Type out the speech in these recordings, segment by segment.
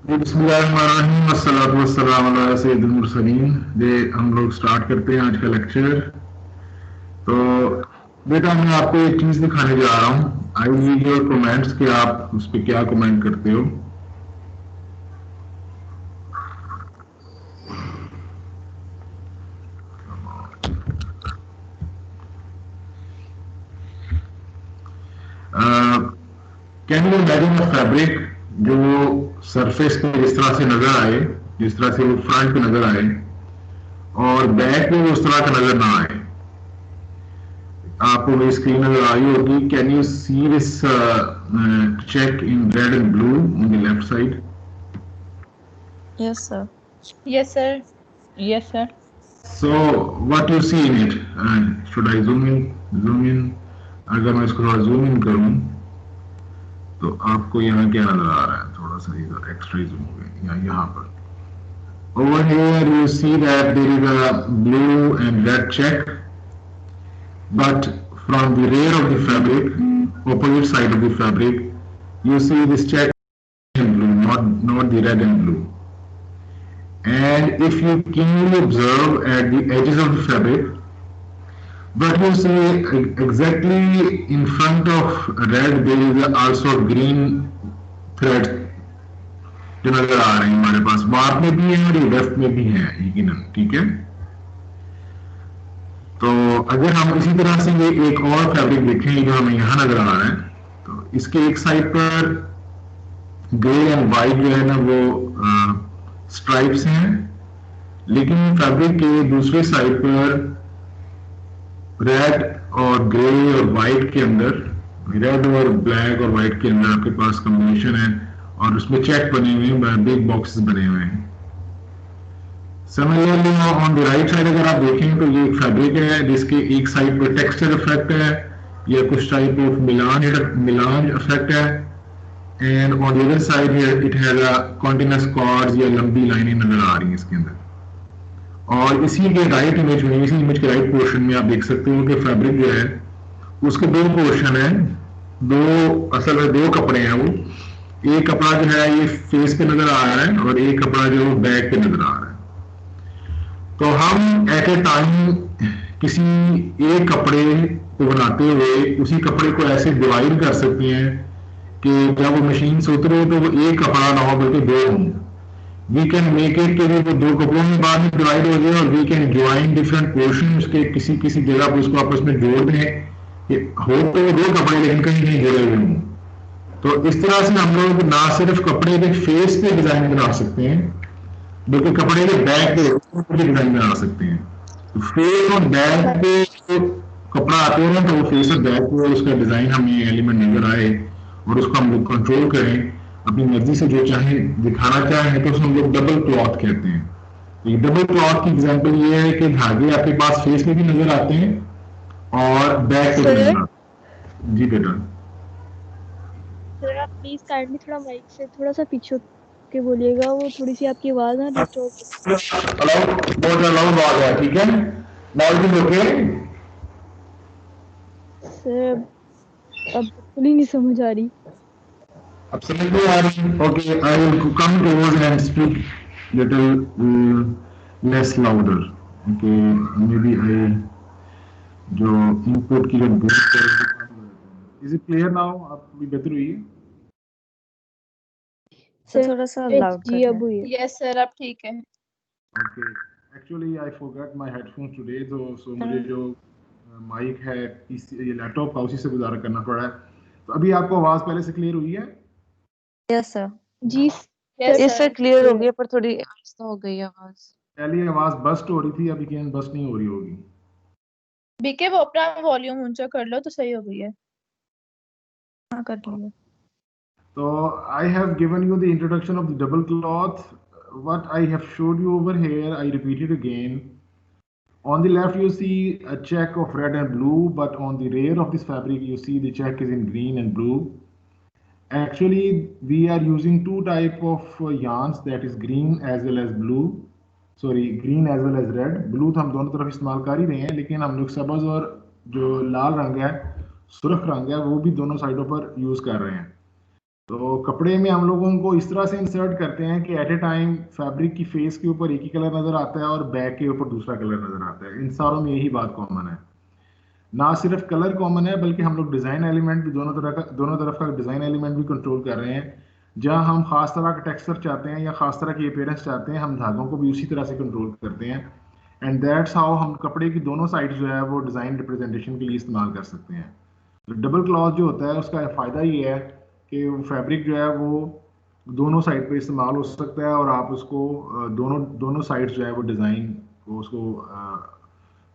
बिस्मिल्लाहिर्रहमानिर्रहीम अस्सलातु वस्सलामु अला सय्यिदिल मुरसलीन। ये हम लोग स्टार्ट करते हैं आज का लेक्चर। तो बेटा मैं आपको एक चीज दिखाने जा रहा हूँ। आई नीड योर कमेंट्स कि आप उस पर क्या कमेंट करते हो। Can you imagine a fabric जो सरफेस पे जिस तरह से नजर आए, जिस तरह से वो फ्रंट पे नजर आए और बैक पे वो उस तरह का नजर ना आए। आपको मेरी स्क्रीन नजर आ रही होगी। Can you see this check in red and blue on the left side? Yes, sir. Yes, sir. Yes, sir. So what you see in it? Should I zoom in? Zoom in. अगर मैं इसको थोड़ा zoom in करूं तो आपको यहाँ क्या नजर आ रहा है? थोड़ा सा इधर एक्स्ट्रा zoom हो गया यहाँ पर। Over here you see that there is a blue and red check, but from the rear of the fabric, opposite side of the fabric, you see this check and blue, not the red and blue. And if you keenly observe at the edges of the fabric, what you see exactly in front of red, there is also green thread जो नजर आ रहे हैं हमारे पास। बार में भी है और ये लेफ्ट में भी है यकीनन, ठीक है। तो अगर हम इसी तरह से ये एक और फैब्रिक देखें जो हमें यहाँ नजर आ रहा है, तो इसके एक साइड पर ग्रे एंड व्हाइट जो है ना वो स्ट्राइप्स हैं, लेकिन फैब्रिक के दूसरे साइड पर रेड और ग्रे और व्हाइट के अंदर, रेड और ब्लैक और व्हाइट के अंदर आपके पास कॉम्बिनेशन है और उसमें चेक बने हुए हैं, बिग बॉक्सेस बने हुए हैं। Similarly on the right side अगर आप देखें तो ये एक फैब्रिक है जिसके एक साइड पर टेक्सचर इफेक्ट है या कुछ टाइप ऑफ मिलान इफेक्ट है, and on the other side it has a continuous cords या लंबी लाइनें नजर आ रही हैं इसके अंदर। और इसी के राइट इमेज में, इसी इमेज के राइट पोर्शन में आप देख सकते हो कि फैब्रिक जो है उसके दो पोर्शन है, दो असल में दो कपड़े हैं। वो एक कपड़ा जो है ये फेस पे नजर आ रहा है और एक कपड़ा जो है बैक पे नजर आ रहा है। तो हम एट ए टाइम किसी एक कपड़े को बनाते हुए उसी कपड़े को ऐसे डिवाइड कर सकते हैं कि जब वो मशीन से उतरे तो वो एक कपड़ा ना हो बल्कि दो हों। वी कैन मेक इट कि वो दो कपड़ों में बाद में डिवाइड हो गए और we can join different portions के किसी किसी जगह पर उसको आपस में जोड़ दें कि हो तो वो दो कपड़े लेकिन कहीं कहीं जुड़े हुए हों। तो इस तरह से हम लोग ना सिर्फ कपड़े के फेस पे डिजाइन बना सकते हैं बल्कि कपड़े के बैक पे डिजाइन बना सकते हैं। तो फेस और बैक पे जो कपड़ा आते हैं ना तो वो फेस और बैक पे उसका डिजाइन हमें एलिमेंट नजर आए और उसको हम लोग कंट्रोल करें अपनी मर्जी से, जो चाहें दिखाना चाहें तो उसको हम लोग डबल क्लॉथ कहते हैं। तो ये डबल क्लॉथ की एग्जांपल ये है कि धागे आपके पास फेस में भी नजर आते हैं और बैक पे भी नजर आते हैं। जी बेटा। सर आप प्लीज काइंडली थोड़ा माइक से थोड़ा सा पीछे के बोलिएगा, वो थोड़ी सी आपकी आवाज ना डिस्टर्ब। बहुत लाउड आवाज है, ठीक है। Now is okay. सर अब बिल्कुल ही नहीं समझ आ रही। अब समझ में आ रही है? Okay, I will come towards and speak little less louder. Okay, maybe I जो इनपुट की जो इज इट क्लियर नाउ? आप भी बेहतर हुई है? सर थोड़ा सा लाउड कर जी रहे अब हुई है। Yes, sir. अब ठीक है. Okay, actually I forgot my headphones today, तो सो मुझे जो माइक है पीसी ये लैपटॉप का उसी से गुजारा करना पड़ा है। तो अभी आपको आवाज पहले से क्लियर हुई है? Yes sir. जी Yes, इस sir. से क्लियर हो गया पर थोड़ी आहिस्ता हो गई आवाज। पहली आवाज बस्ट हो रही थी, अभी क्या बस्ट नहीं हो रही होगी। बीके वो अपना वॉल्यूम ऊंचा कर लो तो सही हो गई है. हाँ कर लिया। So I have given you the introduction of the double cloth. What I have showed you over here, I repeat it again. On the left you see a check of red and blue, but on the rear of this fabric you see the check is in green and blue. Actually we are using two type of yarns, that is green as well as blue. Sorry, green as well as red. Blue तो हम दोनों तरफ इस्तेमाल कर ही रहे हैं, लेकिन हम लोग सब्ज और जो लाल रंग है, सुर्ख रंग है, वो भी दोनों साइडों पर यूज कर रहे हैं। तो कपड़े में हम लोगों को इस तरह से इंसर्ट करते हैं कि एट ए टाइम फैब्रिक की फेस के ऊपर एक ही कलर नजर आता है और बैक के ऊपर दूसरा कलर नजर आता है। इन सारों में यही बात कॉमन है, ना सिर्फ कलर कॉमन है बल्कि हम लोग डिजाइन एलिमेंट भी दोनों तरफ का डिजाइन एलिमेंट भी कंट्रोल कर रहे हैं। जहां हम खास तरह का टेक्सचर चाहते हैं या खास तरह की अपीयरेंस चाहते हैं, हम धागों को भी उसी तरह से कंट्रोल करते हैं। एंड दैट्स हाउ हम कपड़े की दोनों साइड जो है वो डिजाइन रिप्रेजेंटेशन के लिए इस्तेमाल कर सकते हैं। तो डबल क्लॉथ जो होता है उसका फ़ायदा ये है कि फैब्रिक जो है वो दोनों साइड पे इस्तेमाल हो सकता है और आप उसको दोनों दोनों साइड्स जो है वो डिज़ाइन को उसको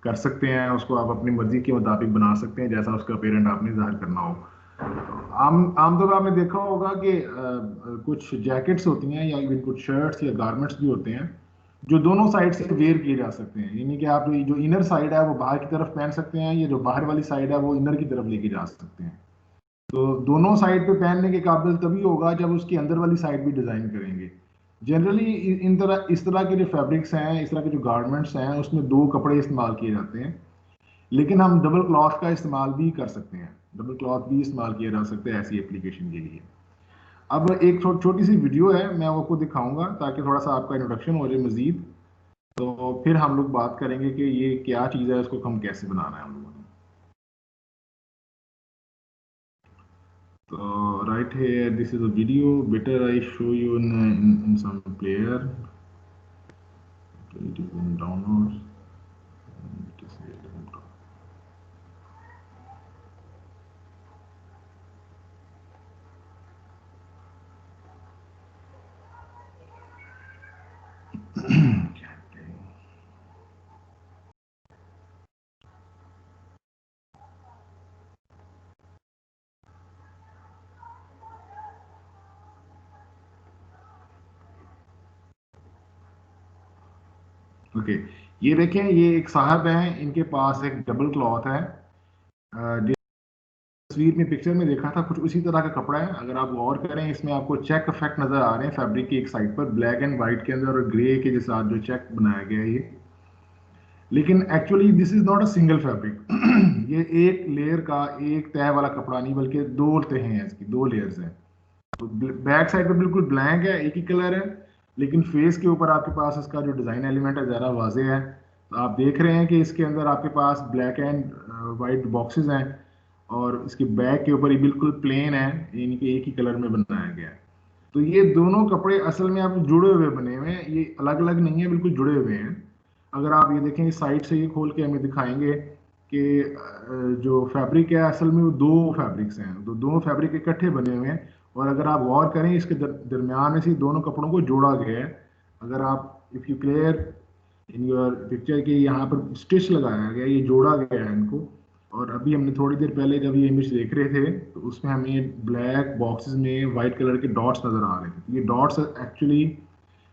कर सकते हैं, उसको आप अपनी मर्जी के मुताबिक बना सकते हैं जैसा उसका पेरेंट आपने ज़ाहिर करना हो। आमतौर पर आपने देखा होगा कि कुछ जैकेट्स होती हैं या इवन कुछ शर्ट्स या गारमेंट्स भी होते हैं जो दोनों साइड से वेयर किए जा सकते हैं, यानी कि आप जो इनर साइड है वो बाहर की तरफ पहन सकते हैं, ये जो बाहर वाली साइड है वो इनर की तरफ लेके जा सकते हैं। तो दोनों साइड पे पहनने के काबिल तभी होगा जब उसकी अंदर वाली साइड भी डिजाइन करेंगे। जनरली इस तरह के जो फैब्रिक्स हैं, इस तरह के जो गारमेंट्स हैं, उसमें दो कपड़े इस्तेमाल किए जाते हैं, लेकिन हम डबल क्लॉथ का इस्तेमाल भी कर सकते हैं, डबल क्लॉथ भी इस्तेमाल किया जा सकता है ऐसी एप्लीकेशन के लिए। अब एक छोटी सी वीडियो है, मैं वो आपको दिखाऊंगा ताकि थोड़ा सा आपका इंट्रोडक्शन हो जाए मजीद, तो फिर हम लोग बात करेंगे कि ये क्या चीज़ है, उसको हम कैसे बनाना है हम लोगों ने। तो right here, this is a video. Better I show you in some player. It is in downloads. It is here. Okay, ये देखें, ये एक साहब हैं, इनके पास एक डबल क्लॉथ है। तस्वीर में पिक्चर में देखा था कुछ उसी तरह का कपड़ा है। अगर आप गौर करें इसमें आपको चेक इफेक्ट नजर आ रहे हैं फैब्रिक की एक साइड पर, ब्लैक एंड व्हाइट के अंदर और ग्रे के साथ जो चेक बनाया गया है ये। लेकिन actually this is not a single fabric. ये एक लेयर का एक तय वाला कपड़ा नहीं बल्कि दो तहें हैं, इसकी दो लेयर्स हैं। तो बैक साइड पे बिल्कुल ब्लैंक है, एक ही कलर है, लेकिन फेस के ऊपर आपके पास इसका जो डिज़ाइन एलिमेंट है ज़रा वाजे है। तो आप देख रहे हैं कि इसके अंदर आपके पास ब्लैक एंड वाइट बॉक्सेस हैं और इसके बैक के ऊपर ये बिल्कुल प्लेन है, यानी कि एक ही कलर में बनाया गया है। तो ये दोनों कपड़े असल में आप जुड़े हुए बने हुए हैं, ये अलग अलग नहीं है, बिल्कुल जुड़े हुए हैं। अगर आप ये देखें साइड से ये खोल के हमें दिखाएंगे कि जो फैब्रिक है असल में वो दो फैब्रिक्स हैं, तो दोनों फैब्रिक इकट्ठे बने हुए हैं। और अगर आप गौर करें इसके दरमियान में से दोनों कपड़ों को जोड़ा गया है। अगर आप if you clear in your picture के यहाँ पर स्टिच लगाया गया, ये जोड़ा गया है इनको। और अभी हमने थोड़ी देर पहले जब ये इमेज देख रहे थे तो उसमें हमें ब्लैक बॉक्सेस में वाइट कलर के डॉट्स नजर आ रहे थे। ये डॉट्स एक्चुअली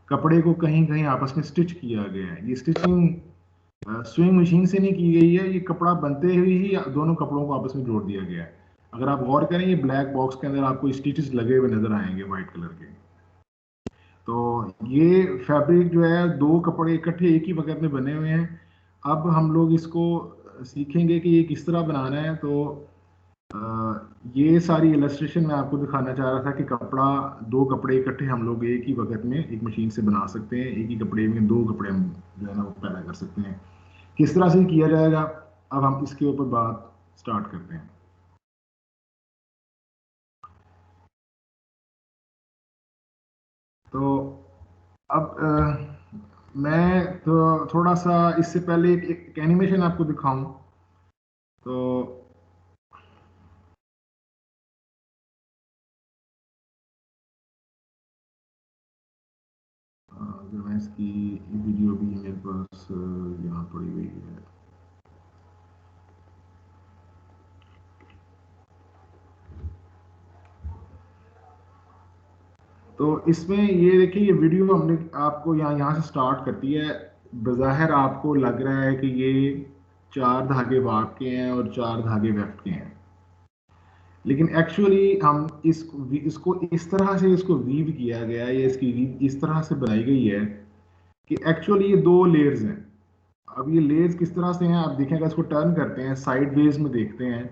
कपड़े को कहीं कहीं आपस में स्टिच किया गया है। ये स्टिचिंग स्विंग मशीन से नहीं की गई है, ये कपड़ा बनते हुए ही दोनों कपड़ों को आपस में जोड़ दिया गया है। अगर आप गौर करें ये ब्लैक बॉक्स के अंदर आपको स्टिचेस लगे हुए नजर आएंगे वाइट कलर के। तो ये फैब्रिक जो है दो कपड़े इकट्ठे एक ही वक्त में बने हुए हैं। अब हम लोग इसको सीखेंगे कि ये किस तरह बनाना है। तो ये सारी इलस्ट्रेशन मैं आपको दिखाना चाह रहा था कि कपड़ा दो कपड़े इकट्ठे हम लोग एक ही वक्त में एक मशीन से बना सकते हैं, एक ही कपड़े में दो कपड़े हम जो है ना वो पैदा कर सकते हैं। किस तरह से किया जाएगा, अब हम इसके ऊपर बात स्टार्ट करते हैं। तो अब मैं तो थोड़ा सा इससे पहले एक एनिमेशन आपको दिखाऊं। तो अगर मैं इसकी वीडियो भी मेरे पास यहाँ पड़ी हुई है। तो इसमें ये देखिए, ये वीडियो हमने आपको यहाँ से स्टार्ट करती है। बज़ाहिर आपको लग रहा है कि ये 4 धागे वाक के हैं और 4 धागे वेफ्ट के हैं, लेकिन एक्चुअली हम इसको इस तरह से इसको वीव किया गया है, या इसकी वीव इस तरह से बनाई गई है कि एक्चुअली ये दो लेयर्स हैं। अब ये लेयर्स किस तरह से हैं आप देखेंगे, इसको टर्न करते हैं साइड वेज में देखते हैं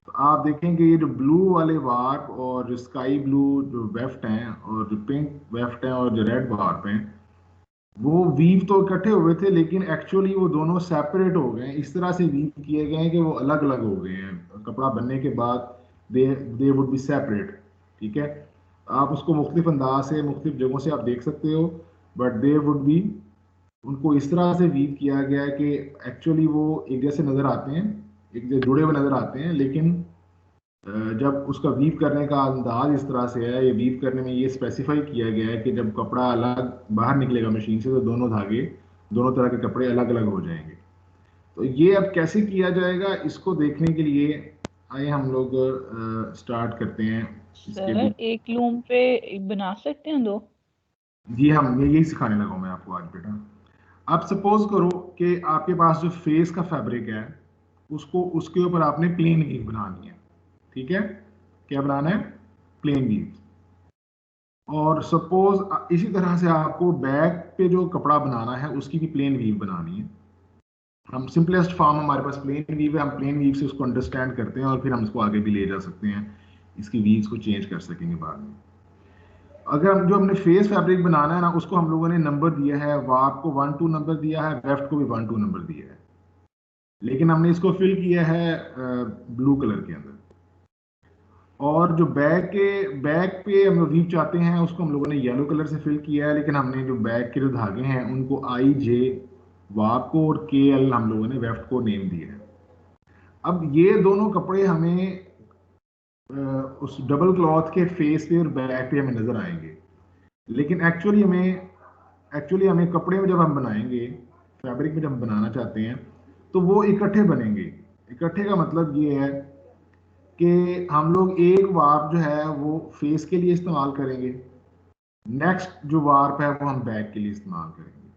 तो आप देखें कि ये जो ब्लू वाले वार्प और जो स्काई ब्लू जो वेफ्ट हैं और जो पिंक वेफ्ट हैं और जो रेड वार्प हैं, वो वीव तो इकट्ठे हुए थे लेकिन एक्चुअली वो दोनों सेपरेट हो गए हैं। इस तरह से वीव किए गए हैं कि वो अलग अलग हो गए हैं कपड़ा बनने के बाद। दे दे वुड बी सेपरेट। ठीक है, आप उसको मुख्तलिफ अंदाज से मुख्तलिफ जगहों से आप देख सकते हो, बट दे वुड बी, उनको इस तरह से वीव किया गया है कि एक्चुअली वो एक जैसे नज़र आते हैं, एक जैसे जुड़े हुए नज़र आते हैं, लेकिन जब उसका वीव करने का अंदाज इस तरह से है, ये वीव करने में ये स्पेसिफाई किया गया है कि जब कपड़ा अलग बाहर निकलेगा मशीन से तो दोनों धागे, दोनों तरह के कपड़े अलग अलग हो जाएंगे। तो ये अब कैसे किया जाएगा, इसको देखने के लिए आइए हम लोग स्टार्ट करते हैं इसके सर एक लूम पे बना सकते हैं दो? जी हम यही सिखाने लगा हूं मैं आपको आज बेटा। आप सपोज करो कि आपके पास जो फेस का फैब्रिक है उसको उसके ऊपर आपने प्लेन वीव बनानी है। ठीक है, क्या बनाना है? Plane weave. और सपोज इसी तरह से आपको बैक पे जो कपड़ा बनाना है उसकी भी प्लेन वीव बनानी है। हम सिंपलेस्ट फॉर्म हमारे पास प्लेन वीव है, हम प्लेन वीव से उसको अंडरस्टैंड करते हैं और फिर हम इसको आगे भी ले जा सकते हैं, इसकी वीव्स को चेंज कर सकेंगे बाद में। अगर हम जो हमने फेस फैब्रिक बनाना है ना, उसको हम लोगों ने नंबर दिया है, वार्प को 1 2 नंबर दिया है, वेफ्ट को भी 1 2 नंबर दिया है, लेकिन हमने इसको फिल किया है ब्लू कलर के अंदर। और जो बैक पे हम लोग वीव चाहते हैं उसको हम लोगों ने येलो कलर से फिल किया है, लेकिन हमने जो बैक के जो धागे हैं उनको आई जे वार्प को और के एल हम लोगों ने वेफ्ट को नेम दिया है। अब ये दोनों कपड़े हमें उस डबल क्लॉथ के फेस पे और बैक पे हमें नजर आएंगे, लेकिन एक्चुअली हमें कपड़े में जब हम बनाएंगे, फैब्रिक में जब हम बनाना चाहते हैं तो वो इकट्ठे बनेंगे। इकट्ठे का मतलब ये है कि हम लोग एक वार्प जो है वो फेस के लिए इस्तेमाल करेंगे, नेक्स्ट जो वार्प है वो हम बैक के लिए इस्तेमाल करेंगे,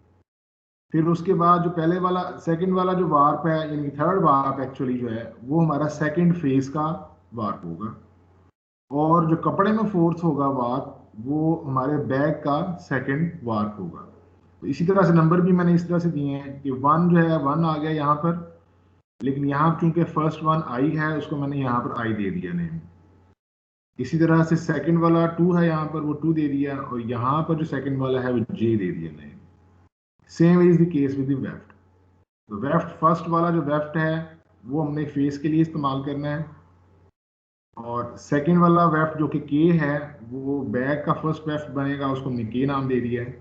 फिर उसके बाद जो पहले वाला सेकंड वाला जो वार्प है यानी कि थर्ड वार्प एक्चुअली जो है वो हमारा सेकंड फेस का वार्प होगा, और जो कपड़े में फोर्थ होगा वार्प वो हमारे बैक का सेकंड वार्प होगा। तो इसी तरह से नंबर भी मैंने इस तरह से दिए हैं कि 1 जो है 1 आ गया यहाँ पर, लेकिन यहाँ चूंकि फर्स्ट 1 आई है उसको मैंने यहाँ पर आई दे दिया नेम। इसी तरह से सेकंड वाला 2 है यहाँ पर, वो 2 दे दिया, और यहाँ पर जो सेकंड वाला है वो जे दे दिया name. Same is the case with the weft. तो वेफ्ट फर्स्ट वाला जो वेफ्ट है वो हमने फेस के लिए इस्तेमाल करना है, और सेकंड वाला वेफ्ट जो कि के है वो बैक का फर्स्ट वेफ्ट बनेगा, उसको हमने के नाम दे दिया है।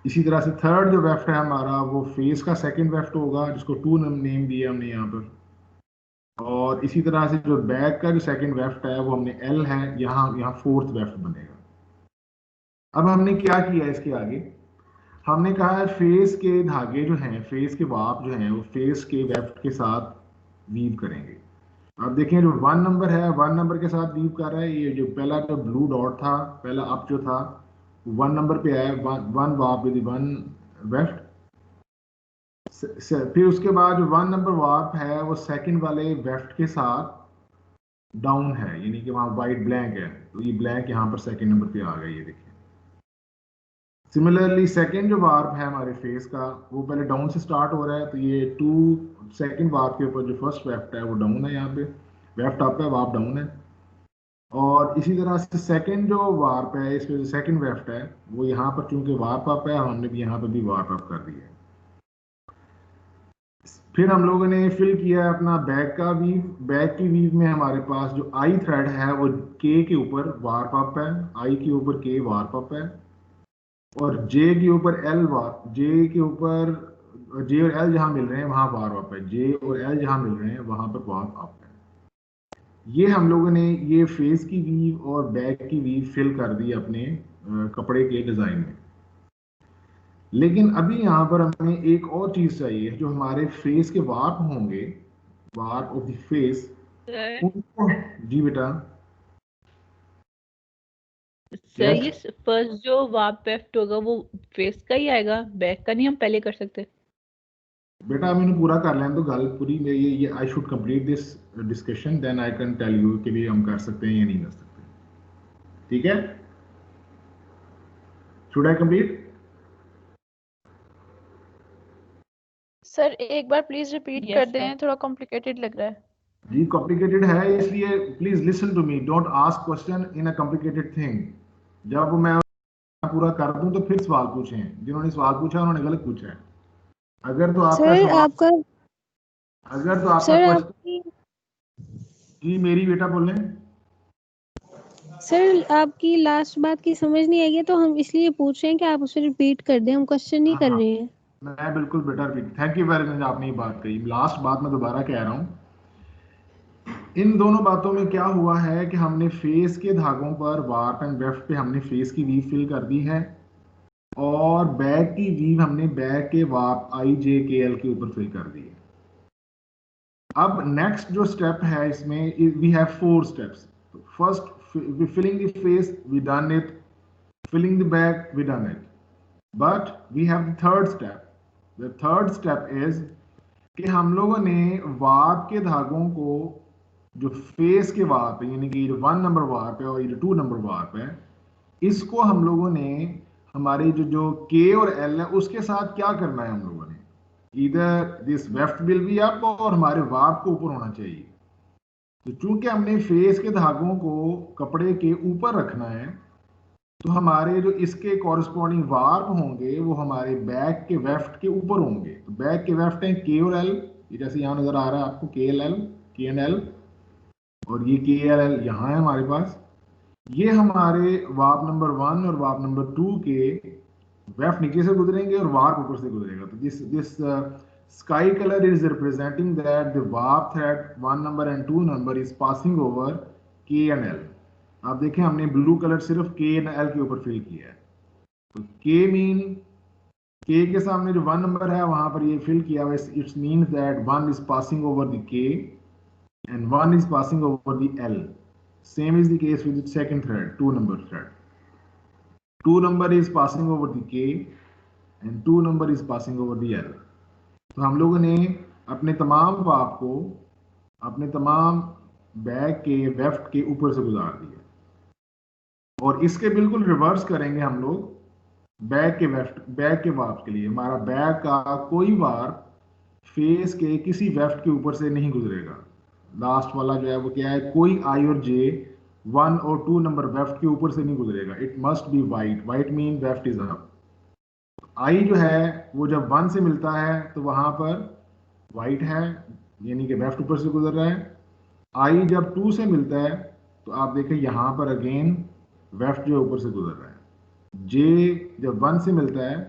इसी तरह से थर्ड जो वेफ्ट है हमारा वो फेस का सेकंड वेफ्ट होगा जिसको 2 नेम दिया हमने यहाँ पर, और इसी तरह से जो बैक का जो सेकंड वेफ्ट है वो हमने एल है, यहाँ यहाँ फोर्थ वेफ्ट बनेगा। अब हमने क्या किया इसके आगे, हमने कहा है फेस के धागे जो हैं, फेस के वाप जो हैं वो फेस के वेफ्ट के साथ वीव करेंगे। अब देखें जो 1 नंबर है 1 नंबर के साथ वीव कर रहा है, ये जो पहला जो ब्लू डॉट था पहला अप जो था 1 नंबर पे आया, 1 वार्प विद 1 वेफ्ट। फिर उसके बाद जो 1 नंबर वार्प है वो सेकंड वाले वेफ्ट के साथ डाउन है, यानी कि वहाँ वाइट ब्लैंक है, तो ये ब्लैंक यहाँ पर सेकंड नंबर पे आ गया, ये देखिए। सिमिलरली सेकंड जो वार्प है हमारे फेस का वो पहले डाउन से स्टार्ट हो रहा है, तो ये 2 सेकंड वार्प के ऊपर जो फर्स्ट वेफ्ट है वो डाउन है, यहाँ पे वेफ्ट अप है वार्प डाउन है। और इसी तरह से सेकंड जो वार्प है इसमें जो सेकंड वेफ्ट है वो यहाँ पर चूंकि वार्प अप है हमने भी यहाँ पर भी वार्प अप कर दिया है। फिर हम लोगों ने फिल किया है अपना बैक का वीव। बैक की वीव में हमारे पास जो आई थ्रेड है वो के के ऊपर वार्प अप है, आई के ऊपर के वार्प अप है, और जे के ऊपर एल वार्प, जे के ऊपर जे और एल जहां मिल रहे हैं वहां वार्प अप है, जे और एल जहां मिल रहे हैं वहां पर वार्प अप है। ये हम लोगों ने ये फेस की वीव और बैक की वीव फिल कर दी अपने कपड़े के डिजाइन में। लेकिन अभी यहाँ पर हमें एक और चीज चाहिए, जो हमारे फेस के वार्प होंगे, warp of the face, sir उनको, जी बेटा। सर ये फर्स्ट जो वार्प वेफ्ट होगा वो फेस का ही आएगा, बैक का नहीं हम पहले कर सकते? बेटा मैंने पूरा कर लें तो गल पूरी ये I should complete this discussion then I can tell you कि भी हम कर सकते हैं या नहीं कर सकते। ठीक है, शुड आई कंप्लीट? सर एक बार प्लीज रिपीट Yes, कर sir. दें, थोड़ा कॉम्प्लिकेटेड लग रहा है। जी कॉम्प्लिकेटेड है, इसलिए please listen to me, don't ask question in a complicated thing. जब मैं पूरा कर दूं तो फिर सवाल पूछें, जिन्होंने सवाल पूछा उन्होंने गलत पूछा है। अगर तो आपका सर सवाल, आपका अगर तो आपका सर क्वेश्चन, आपकी जी मेरी बेटा बोले। सर आपकी लास्ट बात की समझ नहीं आई है, तो हम इसलिए पूछ रहे हैं कि आप उसे रिपीट कर दें, हम क्वेश्चन नहीं कर हाँ रहे हैं। मैं बिल्कुल बेटा repeat, thank you very much, आपने ये बात कही, लास्ट बात मैं दोबारा कह रहा हूँ। इन दोनों बातों में क्या हुआ है कि हमने फेस के धागों पर वार्प एंड वेफ्ट पे हमने फेस की वीव फिल कर दी है, और बैक की वीव हमने बैक के वार्प आई जे के एल के ऊपर फिल कर दी है। अब नेक्स्ट जो स्टेप है इसमें, we have 4 steps. First filling the face, we done it, filling the back, we done it, but we have the third step. The third step is कि हम लोगों ने वार्प के धागों को, जो फेस के वार्प है, यानी कि 1 नंबर वार्प है और ये 2 नंबर वार्प है, इसको हम लोगों ने हमारे जो जो के और एल है उसके साथ क्या करना है, हम लोगों ने इधर this weft will be up और हमारे वार्प को ऊपर होना चाहिए। तो चूंकि हमने फेस के धागों को कपड़े के ऊपर रखना है, तो हमारे जो इसके कॉरस्पॉन्डिंग वार्प होंगे वो हमारे बैक के वेफ्ट के ऊपर होंगे। तो बैक के वेफ्ट हैं के और एल, ये जैसे यहाँ नजर आ रहा है आपको के एल एल, के एन एल, और ये के एल एल यहाँ है हमारे पास। ये हमारे वार्प नंबर 1 और वार्प नंबर 2 के वेफ्ट नीचे से गुजरेंगे और वार्प ऊपर से गुजरेगा। तो this sky colour is representing that the warp thread 1 number and 2 number is passing over के एंड एल। आप देखें हमने ब्लू कलर सिर्फ के एंड एल के ऊपर फिल किया है। तो के मीन, के के सामने जो 1 नंबर है वहां पर ये फिल किया हुआ, it's means that 1 is passing over the के and 1 is passing over the L. Same is the case with the second thread, 2 number thread. 2 number is passing over the K and 2 number is passing over the L. तो हम लोगों ने अपने तमाम warp को अपने तमाम बैक के वेफ्ट के ऊपर से गुजार दिया, और इसके बिल्कुल रिवर्स करेंगे हम लोग बैक के वेफ्ट, बैक के वार्प के लिए। हमारा बैक का कोई वार्प फेस के किसी वेफ्ट के ऊपर से नहीं गुजरेगा। लास्ट वाला जो है वो क्या है, कोई आई और जे 1 और 2 नंबर वेफ्ट के ऊपर से नहीं गुजरेगा। It must be white, white mean weft is up. आई जो है वो जब 1 से मिलता है तो वहां पर वाइट है, यानी कि वेफ्ट ऊपर से गुजर रहा है। आई जब 2 से मिलता है तो आप देखें यहां पर अगेन वेफ्ट जो ऊपर से गुजर रहा है। जे जब 1 से मिलता है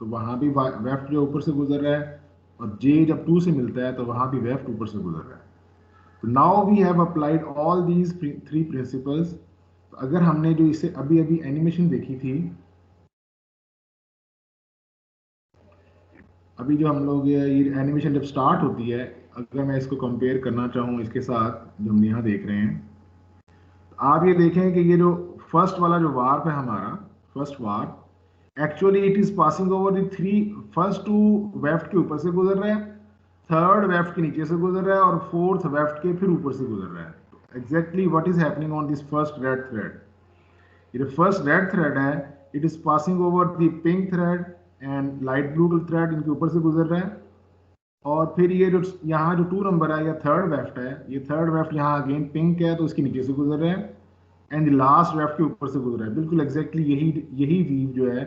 तो वहां भी वेफ्ट जो ऊपर से गुजर रहा है, और जे जब 2 से मिलता है तो वहां भी वेफ्ट ऊपर से गुजर रहा है। तो now we have applied all these 3 principles. तो अगर हमने जो इसे अभी अभी एनिमेशन देखी थी, अभी जो हम लोग ये एनिमेशन जब स्टार्ट होती है, अगर मैं इसको कंपेयर करना चाहूँ इसके साथ जो हम यहाँ देख रहे हैं, तो आप ये देखें कि ये जो फर्स्ट वाला जो वार्प है हमारा, first warp, actually it is passing over the 3 first 2 weft के ऊपर से गुजर रहा है, थर्ड वेफ्ट के नीचे से गुजर रहा है, और फोर्थ वेफ्ट के फिर ऊपर से गुजर रहा है। तो exactly what is happening on this first red thread, ये फर्स्ट रेड थ्रेड है, it is passing over the pink thread and light blue thread, इनके ऊपर से गुजर रहा है। और फिर ये जो यहाँ जो 2 नंबर है या थर्ड वेफ्ट है, ये थर्ड वेफ्ट यहाँ अगेन पिंक है तो इसके नीचे से गुजर रहा है, एंड लास्ट वेफ्ट के ऊपर से गुजर रहा है। बिल्कुल एग्जैक्टली यही वीव जो है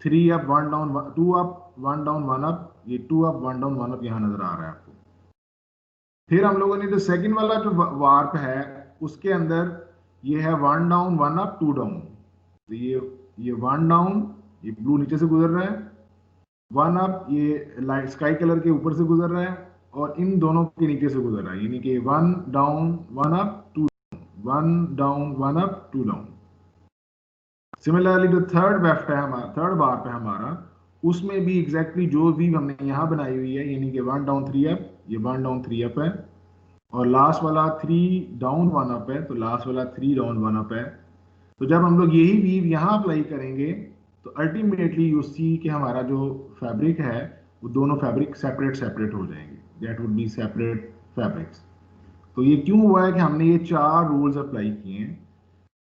3 up 1 down 2 up 1 down 1 up, ये 2 अप 1 डाउन 1 अप यहाँ नजर आ रहा है आपको। फिर हम लोगों ने जो सेकंड वाला जो वार्प है उसके अंदर ये है 1 डाउन 1 अप 2 डाउन। तो ये 1 डाउन, ये ब्लू नीचे से गुजर रहा है, 1 अप ये लाइट स्काई कलर के ऊपर से गुजर रहा है, और इन दोनों के नीचे से गुजर रहा है, यानी कि 1 down 1 up 2 down, 1 down 1 up 2 down. Similarly जो थर्ड वेफ्ट है हमारा, थर्ड वार्प है हमारा, उसमें भी एग्जैक्टली जो वीव हमने यहाँ बनाई हुई है, यानी कि 1 डाउन 3 अप, ये 1 डाउन 3 अप है, और लास्ट वाला 3 डाउन 1 अप है, तो लास्ट वाला 3 डाउन 1 अप है। तो जब हम लोग यही वीव यहाँ अप्लाई करेंगे तो अल्टीमेटली यू सी कि हमारा जो फैब्रिक है वो दोनों फैब्रिक सेपरेट सेपरेट हो जाएंगे, that would be separate fabrics. तो ये क्यों हुआ है कि हमने ये 4 रूल्स अप्लाई किए हैं।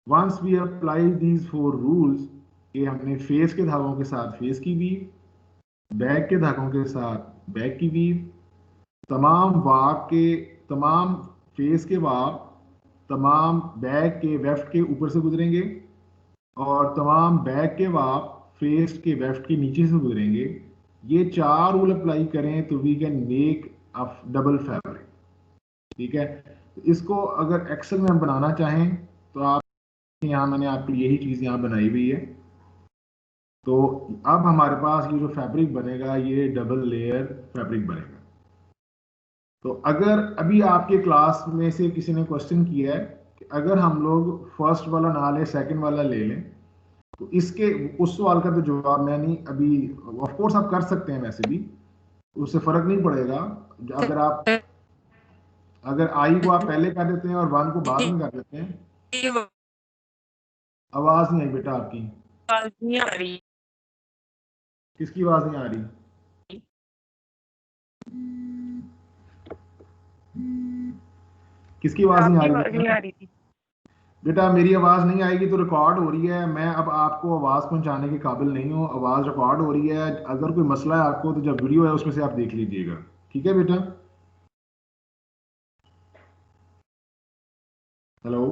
Once we apply these 4 rules, कि हमने फेस के धागों के साथ फेस की वीव, बैक के धागों के साथ बैक की वीव, तमाम वार्प के तमाम फेस के वाप तमाम बैक के वेफ्ट के ऊपर से गुजरेंगे और तमाम बैक के वाप फेस के वेफ्ट के नीचे से गुजरेंगे। ये 4 रूल अप्लाई करें तो we can make a double fabric. ठीक है, तो इसको अगर एक्सेल में हम बनाना चाहें तो आप यहाँ, मैंने आपके लिए यही चीज़ यहाँ बनाई हुई है। तो अब हमारे पास ये जो फैब्रिक बनेगा ये डबल लेयर फैब्रिक बनेगा। तो अगर अभी आपके क्लास में से किसी ने क्वेश्चन किया है कि अगर हम लोग फर्स्ट वाला ना लें सेकंड वाला ले लें, तो इसके उस सवाल का तो जवाब मैं नहीं अभी, ऑफ कोर्स आप कर सकते हैं, वैसे भी उससे फर्क नहीं पड़ेगा। अगर आई को आप पहले कर देते हैं और 1 को बाद में कर देते हैं। आवाज नहीं आई बेटा आपकी। आवाज नहीं आ रही। किसकी आवाज नहीं आ रही? किसकी आवाज नहीं आ रही थी। बेटा मेरी आवाज नहीं आएगी तो रिकॉर्ड हो रही है। मैं अब आपको आवाज पहुंचाने के काबिल नहीं हूँ, आवाज रिकॉर्ड हो रही है। अगर कोई मसला है आपको तो जब वीडियो है उसमें से आप देख लीजिएगा। ठीक है बेटा? हेलो,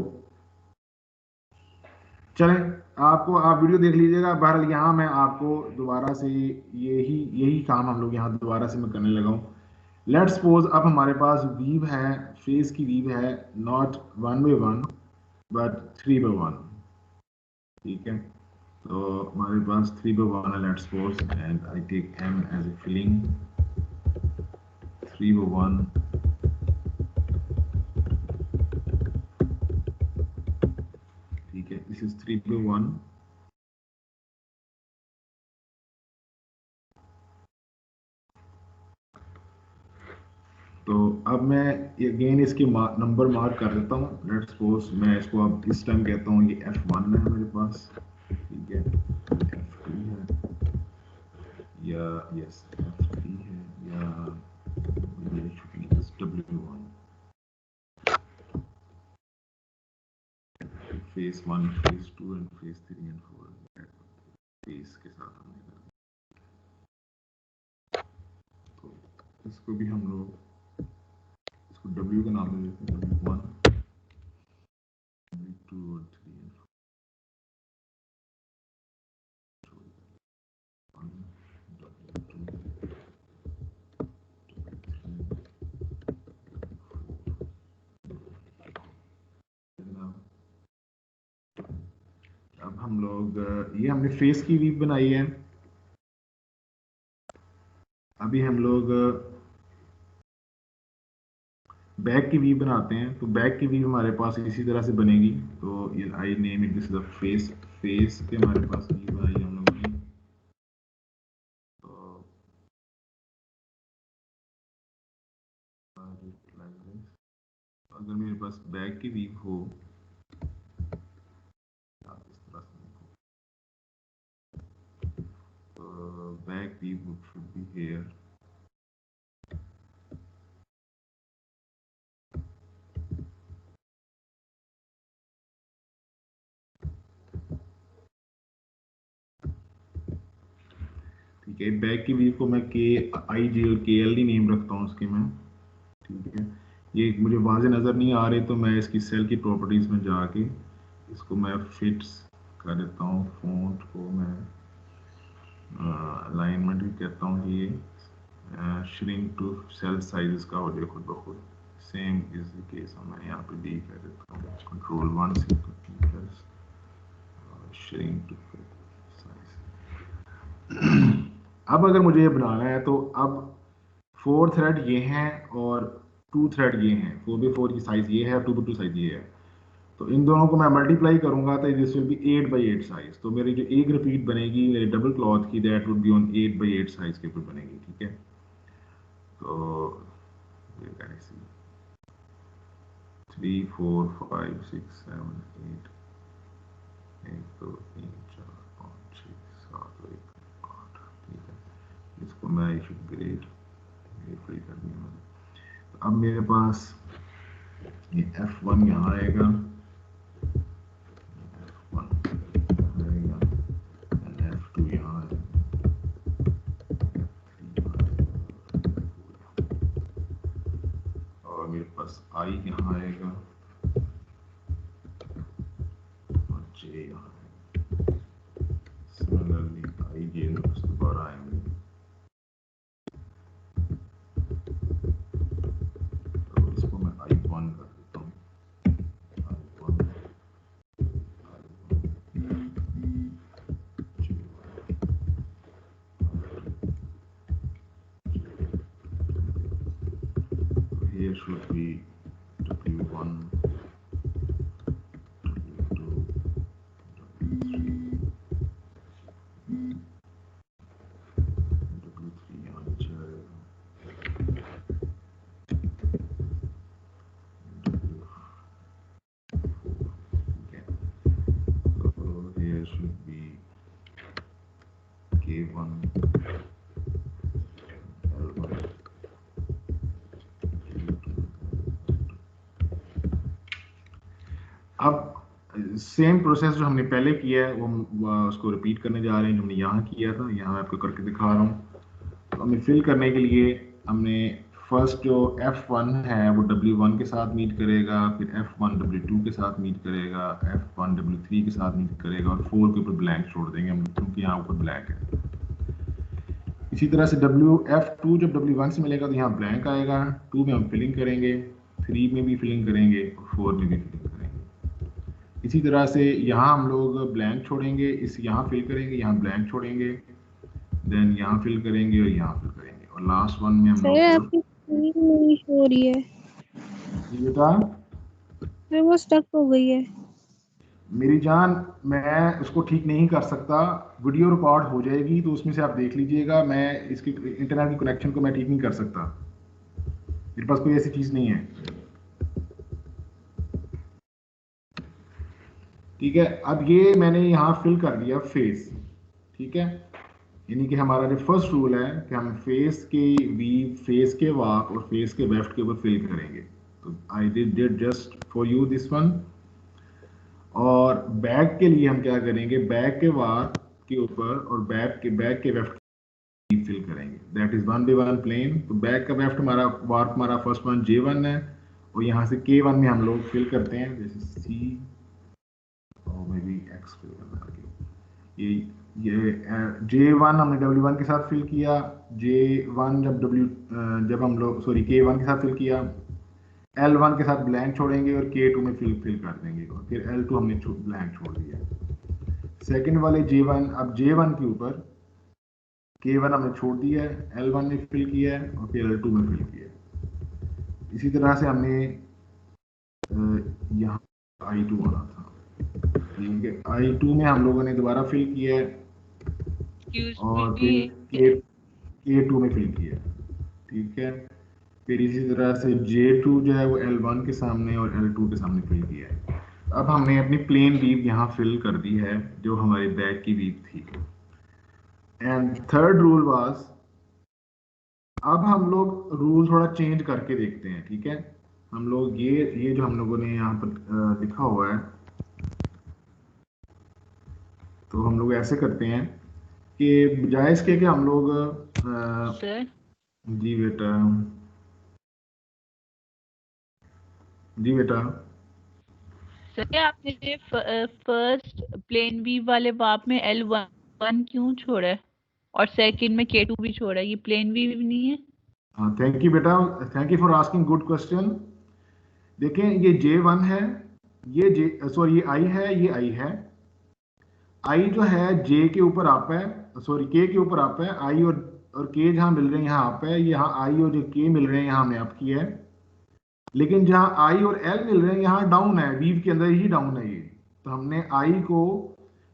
चलें, आप वीडियो देख लीजिएगा। बहरहाल यहाँ मैं आपको दोबारा से यही काम हम लोग यहाँ दोबारा से मैं करने लगा हूँ। लेट्स सपोज अब हमारे पास वीव है, फेस की वीव है, नॉट 1 by 1 बट 3 by 1। ठीक है, तो हमारे पास 3 by 1 है, let's suppose, and I take m as a filling 3 by 1। ठीक है, दिस इज 3 by 1। तो अब मैं अगेन इसके नंबर मार्क कर देता हूँ। लेट्स सपोज मैं इसको अब इस टाइम कहता हूँ ये F1 है मेरे पास। ठीक है, F2 है या यस F3 है या W1, face 1, face 2 and face 3 and 4 face के साथ हमने कर। तो इसको भी हम लोग W का नाम दे देते हैं, W1, W2 और 3 और 1, W2, अब हम लोग ये हमने फेस की वीव बनाई है। अभी हम लोग बैक की वीव बनाते हैं। तो बैक की वीव हमारे पास इसी तरह से बनेगी। तो ये I name it this the face. Face पे हमारे पास वीव बनाई हम लोगों ने। तो अगर मेरे पास बैक की वीव हो, इस तरह से back weave should be here. ठीक है, बैक की वीव को मैं KIGL नेम रखता हूँ उसके मैं। ठीक है, ये मुझे वाज़े नज़र नहीं आ रहे तो मैं इसकी सेल की प्रॉपर्टीज़ में जाके इसको मैं फिट्स कर देता हूँ। फ़ॉन्ट को मैं अलाइनमेंट भी कहता हूँ कि ये श्रिंक टू सेल साइज़ का हो जाए खुद ब खुद। सेम इज द केस, मैं यहाँ पे D कर देता हूँ, कंट्रोल 1 से प्लस श्रिंक टू साइज। अब अगर मुझे ये बनाना है तो अब 4 थ्रेड ये हैं और 2 थ्रेड ये हैं। 4x4 की साइज ये है, 2x2 साइज ये है। तो इन दोनों को मैं मल्टीप्लाई करूंगा तो this will be 8x8 size. तो मेरी जो एक रिपीट बनेगी मेरे डबल क्लॉथ की, that would be on 8x8 size के ऊपर बनेगी। ठीक है, तो 3 4 5 6 7 8 1 2 3 4 5 6 7 8। ठीक है, इसको मैं शुड ग्रेड फ्री कर दिया मैंने। अब मेरे पास ये F1 यहाँ आएगा, F1 आएगा, F2 यहाँ आएगा, और मेरे पास पास आई यहाँ आएगा और जे यहाँ आएगा। सिमिलरली आई जे दोबारा आएंगे, तो इसको मैं I1 कर देता हूँ। I1 here should be W1, W2, W3, W3 यहाँ नीचे आएगा, ठीक है। So here should be K1, L1, अब सेम प्रोसेस जो हमने पहले किया है वो हम उसको रिपीट करने जा रहे हैं, जो हमने यहाँ किया था। यहाँ मैं आपको करके दिखा रहा हूँ। तो हमें फिल करने के लिए हमने फर्स्ट जो F1 है वो W1 के साथ मीट करेगा, फिर F1 W2 के साथ मीट करेगा, F1 W3 के साथ मीट करेगा और 4 के ऊपर ब्लैंक छोड़ देंगे हम, क्योंकि यहाँ ऊपर ब्लैंक है। इसी तरह से F2 जब W1 से मिलेगा तो यहाँ ब्लैंक आएगा, 2 में हम फिलिंग करेंगे, 3 में भी फिलिंग करेंगे और 4 में भी फिलिंग करेंगे। इसी तरह से यहाँ हम लोग ब्लैंक छोड़ेंगे, इस यहाँ फिल करेंगे, यहाँ ब्लैंक छोड़ेंगे, देन यहाँ फिल करेंगे और यहाँ फिल करेंगे, और लास्ट वन में हम सर लोग आपकी स्क्रीन नहीं हो रही है ये बेटा सर, वो स्टक हो गई है। मेरी जान, मैं उसको ठीक नहीं कर सकता, वीडियो रिकॉर्ड हो जाएगी तो उसमें से आप देख लीजिएगा। मैं इसकी इंटरनेट की कनेक्शन को मैं ठीक नहीं कर सकता, मेरे पास कोई ऐसी चीज़ नहीं है, ठीक है। अब ये मैंने यहाँ फिल कर दिया फेस, ठीक है, यानी कि हमारा जो फर्स्ट रूल है कि हम फेस के वीव, फेस के वाक और फेस के वेफ्ट के ऊपर फिल करेंगे। तो I did just for you this one. और बैक के लिए हम क्या करेंगे, बैक के वाक के ऊपर और बैक के वेफ्ट फिल करेंगे। That is 1 by 1 plain. तो बैक का वेफ्ट हमारा वार्क हमारा फर्स्ट वन J1 है, और यहाँ से K1 में हम लोग फिल करते हैं, जैसे C और मे बी X फिल करना है। ये J1 हमने W1 के साथ फिल किया, J1 जब हम लोग K1 के साथ फिल किया, L1 के साथ ब्लैंक छोड़ेंगे और K2 में फिल कर देंगे, और फिर L2 हमने ब्लैंक छोड़ दिया। सेकंड वाले J1, अब J1 के ऊपर K1 हमने छोड़ दिया है, L1 में फिल किया है और फिर L2 में फिल किया है। इसी तरह से हमने यहाँ I2 बना था, ठीक है, I2 में हम लोगों ने दोबारा फिल किया है और फिर K2 में फिल किया, ठीक है। फिर इसी तरह से J2 जो है वो L1 के सामने और L2 के सामने फिल किया है। अब हमने अपनी प्लेन वीव यहाँ फिल कर दी है जो हमारे बैक की वीव थी। एंड थर्ड रूल वाज, अब हम लोग रूल थोड़ा चेंज करके देखते हैं, ठीक है। हम लोग ये जो हम लोगों ने यहाँ पर लिखा हुआ है, तो हम लोग ऐसे करते हैं कि बजाय इसके कि हम लोग सर जी बेटा, जी बेटा, सर आपने फर्स्ट प्लेन वी वाले वाप में L1 क्यों छोड़ा है और सेकंड में K2 भी छोड़ा है? ये प्लेन वी नहीं है? थैंक यू बेटा, thank you for asking good question. देखें ये J1 है, ये ये I है, ये I है। I जो है J के ऊपर अप है, K के ऊपर अप है, I और K जहाँ मिल रहे हैं यहाँ अप है, यहाँ I और जो K मिल रहे हैं यहाँ हमने अप किया है। लेकिन जहाँ I और L मिल रहे हैं यहाँ डाउन है, वीव के अंदर ही डाउन है ये। तो हमने I को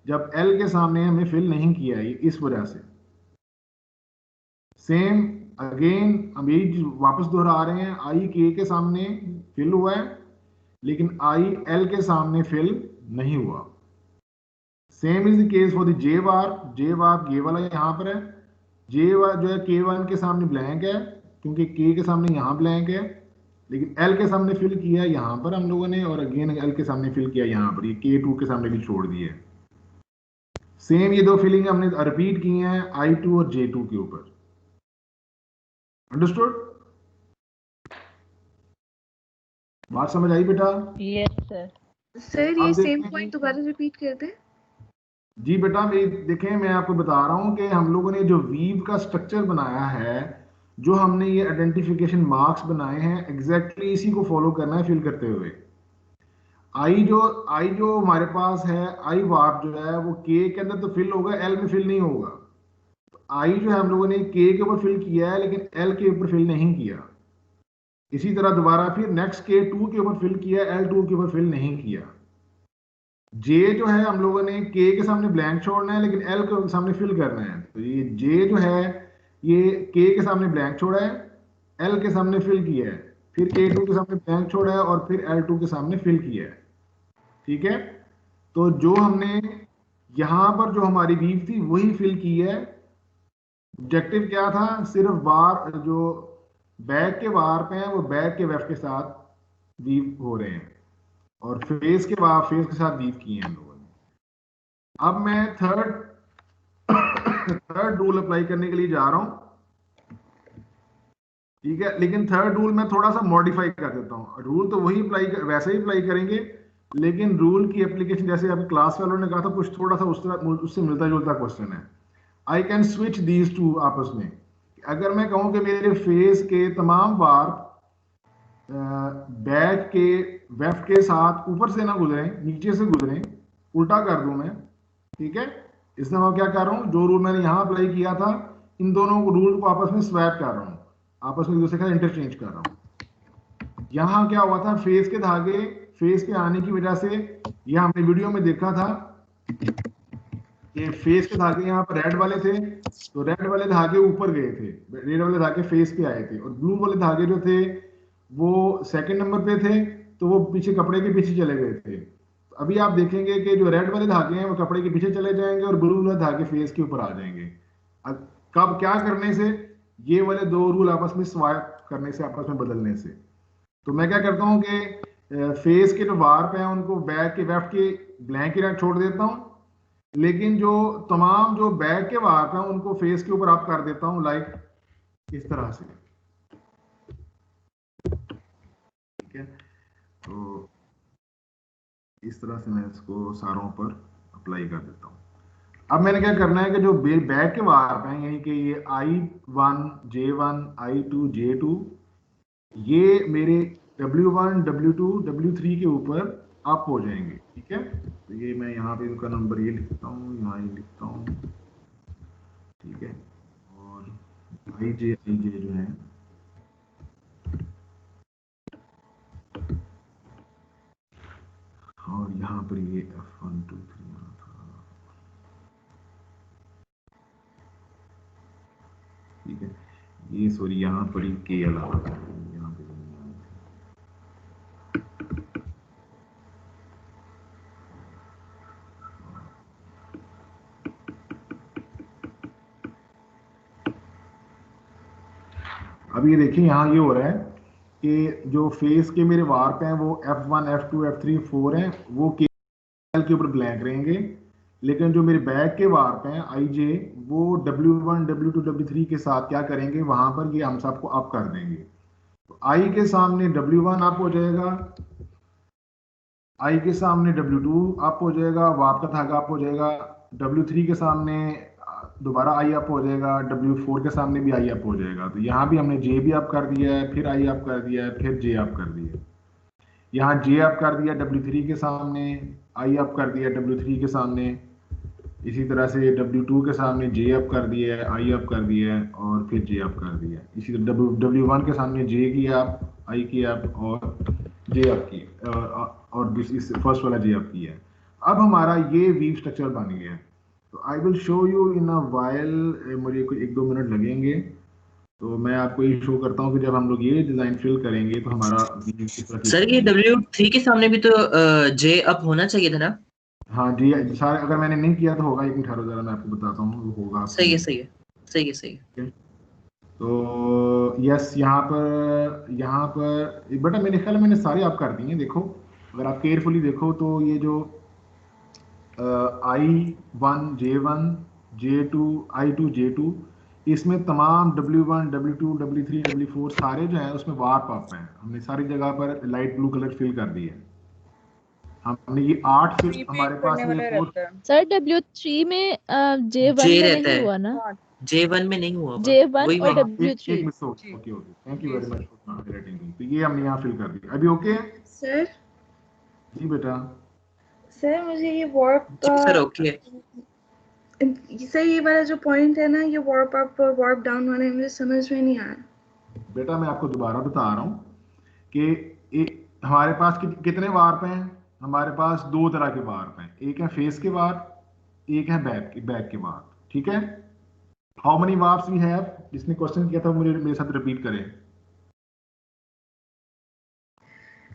जब L के सामने हमें फिल नहीं किया है, इस वजह से। सेम अगेन हम यही वापस दोहरा रहे हैं, I K के सामने फिल हुआ है लेकिन I L के सामने फिल नहीं हुआ। Same is the case for the J बार ये वाला यहाँ पर है, J जो है K1 के सामने ब्लैंक है क्योंकि K के सामने यहाँ ब्लैंक है, लेकिन L के सामने फिल किया यहाँ पर हम लोगों ने, और अगेन L के सामने फिल किया यहाँ पर, ये K2 के सामने भी छोड़ दिए। सेम ये दो फिलिंग हमने रिपीट की हैं I2 और J2 के ऊपर। अंडरस्टूड? बात समझ आई बेटा? Yes sir. सर अब ये सेम देखें पॉइंट दोबारा रिपीट कर दें। जी बेटा, देखें मैं आपको बता रहा हूँ कि हम लोगों ने जो वीव का स्ट्रक्चर बनाया है, जो हमने ये आइडेंटिफिकेशन मार्क्स बनाए हैं, एग्जैक्टली इसी को फॉलो करना है फिल करते हुए। आई जो हमारे पास है, आई वार्प जो है वो के के अंदर तो फिल होगा, एल में फिल नहीं होगा। आई जो है हम लोगों ने के के ऊपर फिल किया है लेकिन एल के ऊपर फिल नहीं किया। इसी तरह दोबारा फिर नेक्स्ट के टू के ऊपर फिल किया, एल टू के ऊपर फिल नहीं किया। जे जो है हम लोगों ने के के सामने ब्लैंक छोड़ना है लेकिन एल के सामने फिल करना है। तो ये जे जो है ये के सामने ब्लैंक छोड़ा है, एल के सामने फिल किया है, फिर के टू के सामने ब्लैंक छोड़ा है और फिर एल टू के सामने फिल किया है। ठीक है, तो जो हमने यहां पर जो हमारी वीव थी वही फिल की है। ऑब्जेक्टिव क्या था? सिर्फ बार जो बैक के वार पे हैं वो बैक के वेफ के साथ वीव हो रहे हैं और फेस के वार फेस के साथ वीव किए हैं हम लोगों ने। अब मैं थर्ड रूल अप्लाई करने के लिए जा रहा हूं। ठीक है, लेकिन थर्ड रूल मैं थोड़ा सा मॉडिफाई कर देता हूं। रूल तो वही वैसे ही अप्लाई करेंगे, लेकिन रूल की एप्लीकेशन जैसे अभी क्लास वालों ने कहा था कुछ थोड़ा सा उससे मिलता जुलता क्वेश्चन है। I can switch these two आपस में। अगर मैं कहूं कि मेरे फेस के तमाम बार बैक के वेफ्ट के साथ ऊपर से ना गुजरें, नीचे से गुजरें, उल्टा कर दूं मैं। ठीक है, इसमें मैं क्या कर रहा हूं, जो रूल मैंने यहां अप्लाई किया था इन दोनों रूल को आपस में स्वैप कर रहा हूं, आपस में एक दूसरे का इंटरचेंज कर रहा हूं। यहां क्या हुआ था, फेस के धागे फेस पे आने की वजह से, यह हमने वीडियो में देखा था कि फेस के धागे यहाँ पर रेड वाले थे, तो रेड वाले धागे ऊपर गए थे, रेड वाले धागे फेस पे आए थे, और ब्लू वाले धागे जो थे वो सेकंड नंबर पे थे, तो वो पीछे कपड़े के पीछे चले गए थे। तो अभी आप देखेंगे कि जो रेड वाले धागे हैं वो कपड़े के पीछे चले जाएंगे और ब्लू वाले धागे फेस के ऊपर आ जाएंगे। अब कब क्या करने से? ये वाले दो रूल आपस में स्वाइप करने से, आपस में बदलने से। तो मैं क्या करता हूँ कि फेस के जो वार पे हैं उनको बैक के वेफ्ट के ब्लैंक ही छोड़ देता हूँ, लेकिन जो तमाम जो बैक के वार पे हैं उनको फेस के ऊपर आप कर देता हूँ, लाइक इस तरह से। ठीक है, तो इस तरह से मैं इसको सारों पर अप्लाई कर देता हूँ। अब मैंने क्या करना है कि जो बैक के वार पे हैं, यानी कि ये I1 J1 I2 J2, ये मेरे W1 W2 W3 के ऊपर अप हो जाएंगे। ठीक है, तो ये मैं यहाँ पे इनका नंबर ये लिखता हूँ, यहाँ ये लिखता हूँ। ठीक है, और IJ जो है और यहाँ पर ये F1 2 3 यहाँ था। ठीक है, ये सॉरी यहाँ पर ही के अलावा यहाँ पे अब ये देखिए यहाँ ये हो रहा है कि जो फेस के मेरे वार पे हैं वो F1 F2 F3 4 हैं, वो के के ऊपर ब्लैंक रहेंगे, लेकिन जो मेरे बैक के वार पे हैं IJ, वो W1 W2 W3 के साथ क्या करेंगे, वहां पर ये हम सबको अप कर देंगे। तो I के सामने W1 अप हो जाएगा, I के सामने W2 अप हो जाएगा, वाप का धागा अप हो जाएगा, W3 के सामने दोबारा I अप हो जाएगा, W4 के सामने भी I अप हो जाएगा। तो यहाँ भी हमने J भी अप कर दिया है, फिर I अप कर दिया है, फिर J अप कर दिया है। यहाँ J अप कर दिया W3 के सामने, I अप कर दिया W3 के सामने, इसी तरह से W2 के सामने J अप कर दिया है, I अप कर दिया है और फिर J अप कर दिया। इसी तरह W1 के सामने J किया अप, I किया अप और J अप किया, और इस फर्स्ट वाला J अप किया है। अब हमारा ये वीव स्ट्रक्चर बन गया है। तो I will show you in a while, मुझे कुछ 1-2 मिनट लगेंगे। तो मैं आपको ये शो करता हूँ कि जब हम लोग ये डिजाइन फिल करेंगे तो हमारा सर ये W3 के सामने भी तो J अप होना चाहिए था ना? हाँ जी, सारे अगर मैंने नहीं किया तो होगा, एक मिनट ठहरो जरा मैं आपको बताता हूँ, वो होगा। सही है सही है सही है सही है। तो यस, यहाँ पर बेटा मेरे ख्याल में मैंने सारे आप कर दिए। देखो अगर आप केयरफुली देखो तो ये जो I1 J1 J2 I2 J2, इसमें तमाम W1, W2, W3, W4 सारे जो हैं उसमें वार्प अप हैं। हमने सारी जगह पर लाइट ब्लू कलर फिल कर दिए। हमने ये 8 फिल हमारे पास ये 4 सर W3 में J1 J में रहता नहीं है। हुआ ना? J1 में नहीं हुआ J1 वही और मैं W3। एक miss okay okay, thank you very much for highlighting. तो ये हमने यहाँ फिल कर दिया। अभी ओके सर जी बेटा? सर मुझे ये warp जी सर ओके। सर ये वाला जो पॉइंट है ना, ये warp up और warp down वाले मुझे समझ में नहीं आया। बेटा मैं आपको दोबारा बता रहा हूँ कि हमारे पास कितने वार्प हैं? हमारे पास दो तरह के वार्प हैं, एक है फेस के वार्प, एक है बैक के वार्प। ठीक है? How many warps we have? जिसने क्वेश्चन किया था मुझे मेरे साथ रिपीट करें।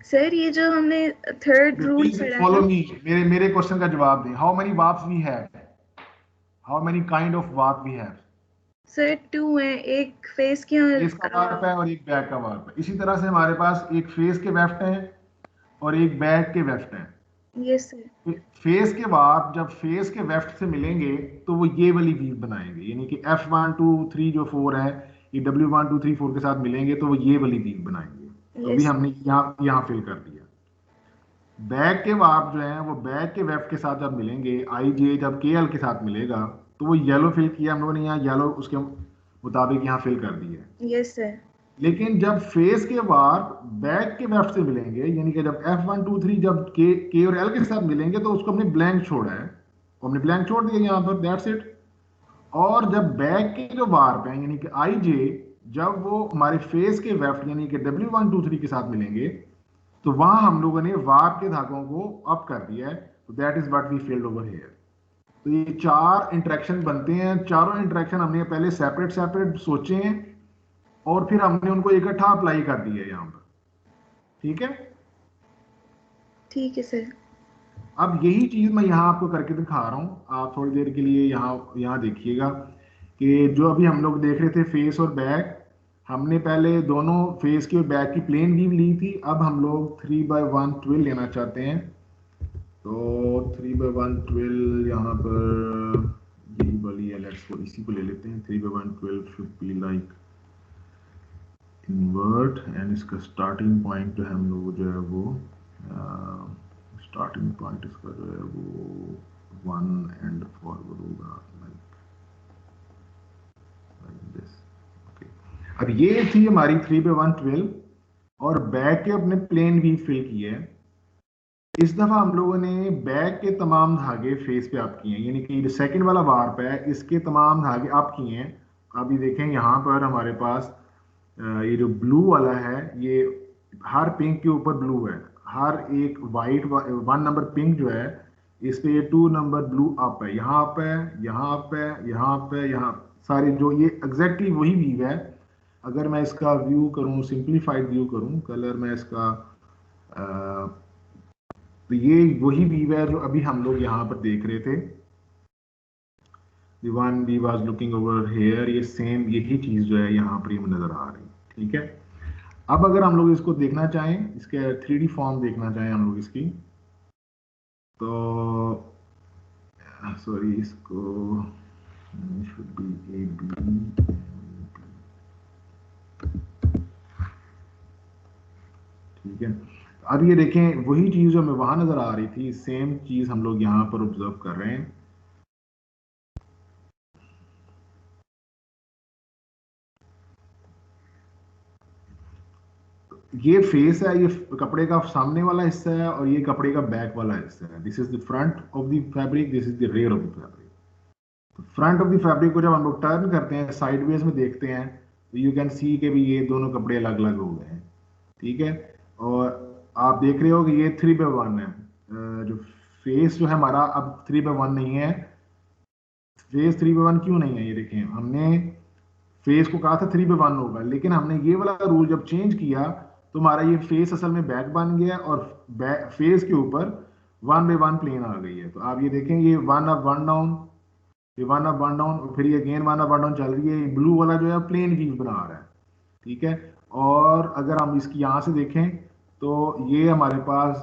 सर ये जो हमने थर्ड रूल प्लीज पढ़ा फॉलो था, मी, मेरे क्वेश्चन का जवाब दें। How many warps we have? How many kind of warp we have? Sir 2 है, एक फेस के फेस का वार्प है और एक बैक का वार्प है। इसी तरह से हमारे पास एक फेस के वेफ्ट है और एक बैक के वेफ्ट है। Yes sir. फेस के वार्प जब फेस के वेफ्ट से मिलेंगे तो वो ये वाली वीव बनाएंगे, यानी कि F1 2 3 जो 4 है ये W1 2 3 4 के साथ मिलेंगे तो वो ये वाली वीव बनाएंगे। तो अभी यस हमने यहाँ फिल कर दिया। बैक के वार्प जो है वो बैक के वेफ्ट के साथ जब मिलेंगे, IJ जब KL के साथ मिलेगा तो वो येलो फिल किया हम लोगों ने, यहाँ येलो उसके मुताबिक यहाँ फिल कर दिया है। Yes sir. लेकिन जब फेस के वार्प बैक के वेफ्ट से मिलेंगे, यानी कि जब F1 2 3 जब के और L के साथ मिलेंगे तो उसको हमने ब्लैंक छोड़ा है, हमने ब्लैंक छोड़ दिया यहाँ पर, दैट्स इट। और जब बैक के जो वार्प हैं यानी कि IJ जब वो हमारे फेस के वेफ्ट यानी कि W1 2 3 के साथ मिलेंगे तो वहां हम लोगों ने वार्प के धागों को अप कर दिया है। तो that is what we filled over here. तो ये 4 इंटरेक्शन बनते हैं। चारों इंटरेक्शन हमने पहले सेपरेट सेपरेट सोचे हैं और फिर हमने उनको इकट्ठा अप्लाई कर दिया है यहाँ पर। ठीक है? ठीक है सर। अब यही चीज मैं यहाँ आपको करके दिखा रहा हूँ। आप थोड़ी देर के लिए यहाँ देखिएगा कि जो अभी हम लोग देख रहे थे फेस और बैक, हमने पहले दोनों फेस की और बैक की प्लेन व्यू ली थी। अब हम लोग 3/1 ट्विल लेना चाहते हैं। तो 3/1 ट्विल यहाँ पर यही वाली है, लेट्स को इसी को ले लेते हैं। 3/1 twill should be like invert and इसका स्टार्टिंग पॉइंट जो है हम लोग जो है वो स्टार्टिंग पॉइंट इसका जो है वो 1 एंड फॉरवर्ड होगा लाइक दिस। ओके, अब ये थी हमारी 3/1 ट्विल और बैक के अपने प्लेन भी फिल किए हैं। इस दफा हम लोगों ने बैक के तमाम धागे फेस पे अप किए हैं, यानी कि जो सेकंड वाला वार्प है इसके तमाम धागे अप किए हैं। अभी देखें यहाँ पर हमारे पास ये जो ब्लू वाला है ये हर पिंक के ऊपर ब्लू है, हर एक वाइट 1 नंबर पिंक जो है इस पे ये 2 नंबर ब्लू अप है, यहाँ अप है, यहाँ अप है, यहाँ अप है, यहाँ सारे जो ये एग्जैक्टली वही व्यू है। अगर मैं इसका व्यू करूँ, सिंप्लीफाइड व्यू करूँ, कलर में इसका तो ये वही व्यू है जो अभी हम लोग यहाँ पर देख रहे थे। The one we was looking over here, ये सेम यही चीज जो है यहाँ पर ये नजर आ रही। ठीक है? अब अगर हम लोग इसको देखना चाहें, इसके 3D फॉर्म देखना चाहें हम लोग इसकी, तो सॉरी इसको should be AB, ठीक है? अब ये देखें वही चीज जो हमें वहां नजर आ रही थी, सेम चीज हम लोग यहाँ पर ऑब्जर्व कर रहे हैं। ये फेस है, ये कपड़े का सामने वाला हिस्सा है और ये कपड़े का बैक वाला हिस्सा है। This is the front of the fabric, this is the rear of the fabric. तो फ्रंट ऑफ द फैब्रिक को जब हम लोग टर्न करते हैं, साइडवेज में देखते हैं, तो यू कैन सी कि भी ये दोनों कपड़े अलग अलग हो गए हैं। ठीक है? और आप देख रहे हो कि ये 3/1 है। जो फेस जो है हमारा अब 3/1 नहीं है। फेस 3/1 क्यों नहीं है? ये देखें, हमने फेस को कहा था 3/1 होगा, लेकिन हमने ये वाला रूल जब चेंज किया तो हमारा ये फेस असल में बैक बन गया और फेस के ऊपर 1/1 प्लेन आ गई है। तो आप ये देखें, ये 1 अप 1 डाउन, ये 1 अप 1 डाउन, और फिर ये अगेन 1 अप 1 डाउन चल रही है। ब्लू वाला जो है प्लेन व्यू बना रहा है। ठीक है? और अगर हम इसकी यहाँ से देखें तो ये हमारे पास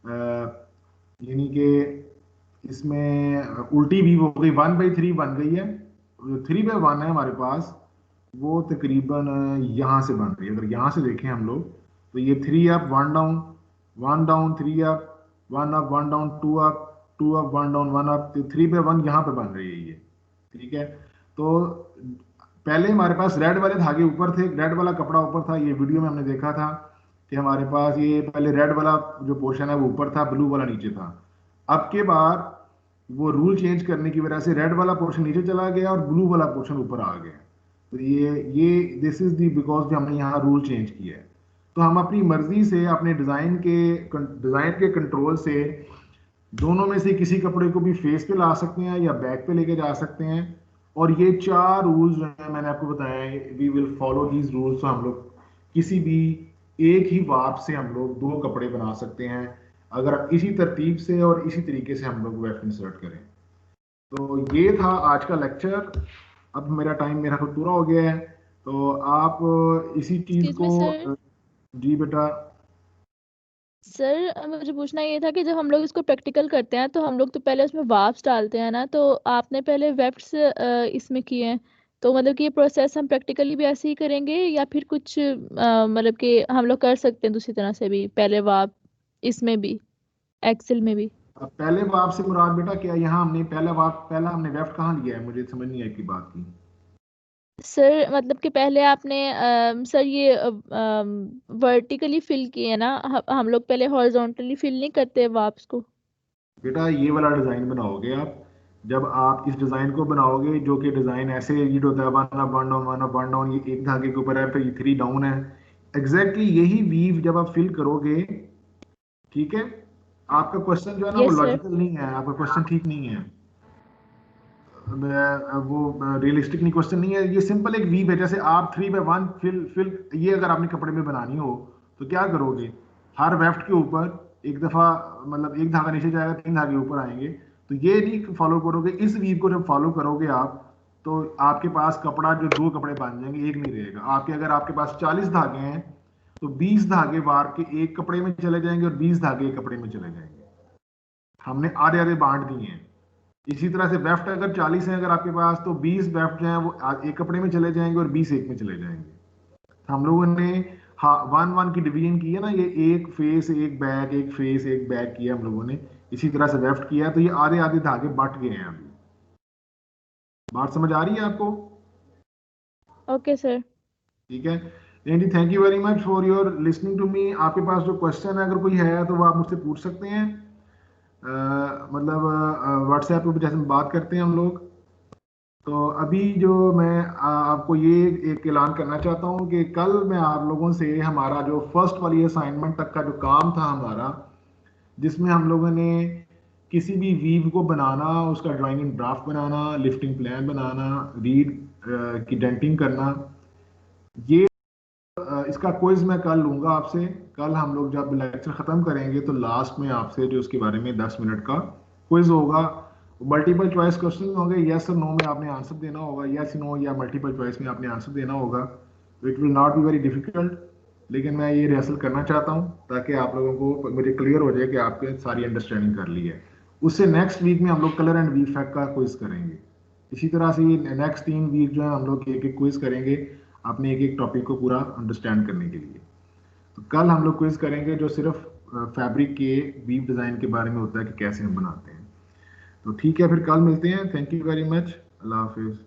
यानी कि इसमें उल्टी व्यू हो गई, 1/3 बन गई है। 3/1 है हमारे पास, वो तकरीबन यहाँ से बन रही है। अगर यहाँ से देखें हम लोग तो ये 3 up 1 down 1 down 3 up 1 up 1 down 2 up 2 up 1 down 1 up, तो 3/1 यहाँ पे बन रही है ये। ठीक है, तो पहले हमारे पास रेड वाले धागे ऊपर थे, रेड वाला कपड़ा ऊपर था, ये वीडियो में हमने देखा था कि हमारे पास ये पहले रेड वाला जो पोर्शन है वो ऊपर था, ब्लू वाला नीचे था। अब के बाद वो रूल चेंज करने की वजह से रेड वाला पोर्शन नीचे चला गया और ब्लू वाला पोर्शन ऊपर आ गया। तो ये दिस इज दी बिकॉज हमने यहाँ रूल चेंज किया है। तो हम अपनी मर्जी से अपने डिजाइन के कंट्रोल से दोनों में से किसी कपड़े को भी फेस पे ला सकते हैं या बैक पे लेके जा सकते हैं। और ये 4 रूल्स जो है मैंने आपको बताया है, we will follow these rules. तो हम लोग किसी भी एक ही वार्प से हम लोग 2 कपड़े बना सकते हैं अगर इसी तरतीब से और इसी तरीके से हम लोग वेफ्ट इंसर्ट करें। तो ये था आज का लेक्चर। अब मेरा टाइम मेरा खुद पूरा हो गया है, तो आप इसी चीज को जी बेटा। सर मुझे पूछना ये था कि जब हम लोग इसको प्रैक्टिकल करते हैं तो हम लोग तो पहले उसमें वार्प्स डालते हैं ना, तो आपने पहले वेफ्ट्स इसमें किए हैं, तो मतलब कि ये प्रोसेस हम प्रैक्टिकली भी ऐसे ही करेंगे या फिर कुछ मतलब कि हम लोग कर सकते हैं दूसरी तरह से भी, पहले वार्प इसमें भी एक्सेल में भी? अब पहले वार्प से मुराद बेटा क्या, यहाँ हमने पहला हमने वेफ्ट कहाँ लिया है, मुझे समझ नहीं आई की बात की। सर मतलब कि पहले आपने सर ये वर्टिकली फिल किए ना, हम लोग पहले हॉरिजॉन्टली फिल नहीं करते वार्प्स को। बेटा ये वाला डिजाइन बनाओगे आप, जब आप इस डिजाइन को बनाओगे जो कि डिजाइन ऐसे रीड होता है 1 अप 1 डाउन 1 अप 1 डाउन, ये एक धागे के ऊपर है, फिर 3 डाउन है, एग्जैक्टली यही वीव जब आप फिल करोगे। ठीक है, आपका क्वेश्चन जो है ना वो लॉजिकल नहीं है, आपका क्वेश्चन ठीक नहीं है, वो रियलिस्टिक नहीं क्वेश्चन नहीं है, ये सिंपल एक वीव है। जैसे आप 3/1 फिल ये अगर आपने कपड़े में बनानी हो तो क्या करोगे, हर वेफ्ट के ऊपर एक दफा मतलब एक धागा नीचे जाएगा, 3 धागे ऊपर आएंगे। तो ये नहीं फॉलो करोगे, इस वीव को जब फॉलो करोगे आप तो आपके पास कपड़ा जो 2 कपड़े बन जाएंगे, एक नहीं रहेगा आपके। अगर आपके पास 40 धागे हैं तो 20 धागे वार के एक कपड़े में चले जाएंगे और 20 धागे एक कपड़े में चले जाएंगे। हमने आधे आधे बांट दिए हैं। इसी तरह से वेफ्ट अगर 40 है अगर आपके पास, तो 20 वेफ्ट जो है वो एक कपड़े में चले जाएंगे और 20 एक में चले जाएंगे। हम लोगों ने हाँ 1-1 की डिवीजन की है ना, ये एक फेस एक बैक, एक फेस एक बैक किया हम लोगों ने, इसी तरह से वेफ्ट किया। तो ये आधे आधे धागे बट गए हैं अभी। बात समझ आ रही है आपको? ओके सर, ठीक है जी, thank you very much for your listening to me. आपके पास जो क्वेश्चन है अगर कोई है तो वो आप मुझसे पूछ सकते हैं, मतलब व्हाट्सएप पे जैसे बात करते हैं हम लोग। तो अभी जो मैं आपको ये एक ऐलान करना चाहता हूँ कि कल मैं आप लोगों से हमारा जो फर्स्ट वाली असाइनमेंट तक का जो काम था हमारा, जिसमें हम लोगों ने किसी भी वीव को बनाना, उसका ड्राइंग इन ड्राफ्ट बनाना, लिफ्टिंग प्लान बनाना, रीड की डेंटिंग करना, ये इसका क्विज मैं कल लूंगा आपसे। कल हम लोग जब लेक्चर खत्म करेंगे तो लास्ट में आपसे जो उसके बारे में 10 मिनट का क्विज होगा। मल्टीपल चॉइस क्वेश्चन होंगे, यस और नो में आपने आंसर देना होगा, यस नो या मल्टीपल चॉइस में आपने आंसर देना होगा। It will not be very difficult, लेकिन मैं ये रिहर्सल करना चाहता हूँ ताकि आप लोगों को मुझे क्लियर हो जाए कि आपने सारी अंडरस्टैंडिंग कर ली है। उससे नेक्स्ट वीक में हम लोग कलर एंड वीव फैक्ट का क्विज करेंगे। इसी तरह से नेक्स्ट 3 वीक जो है हम लोग एक एक क्विज करेंगे अपने एक एक टॉपिक को पूरा अंडरस्टैंड करने के लिए। तो कल हम लोग क्विज करेंगे जो सिर्फ फैब्रिक के वीव डिज़ाइन के बारे में होता है कि कैसे हम बनाते हैं। तो ठीक है, फिर कल मिलते हैं। Thank you very much. Allah Hafiz.